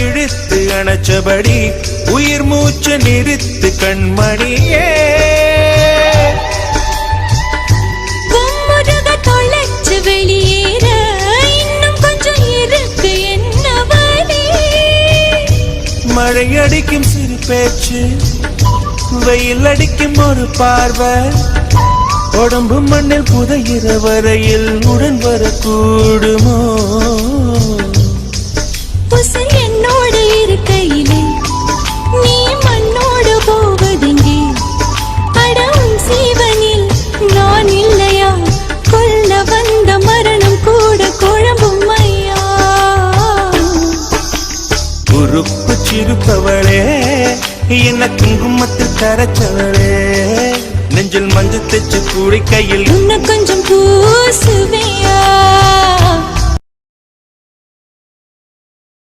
இழுத்து அணைச்சபடி உயிர் மூச்சு நிறுத்து கண்மணியே. தொலைச்சு வெளியேற இன்னும் கொஞ்சம் இருக்கு என்ன வழி. மழை அடிக்கும் சிறு பேச்சு, வெயில் அடிக்கும் ஒரு பார்வை, உடம்பு மண்ணில் புதைகிற வரையில் உடன் வரக்கூடுமோ. உசல் என்னோடு இருக்கையிலே நீ மண்ணோடு போவதெங்கே. அடவும் சீவனில் நான் இல்லையா, கொல்ல வந்த மரணம் கூட குழம்பும் ஐயா. உறுப்பு சிறுப்பவளே, என்ன குங்குமத்தில் கரைச்சவளே, நெஞ்சில் மஞ்சள் தைச்சு கூடிக்கையில் உன்னை கொஞ்சம் பூசுவையா.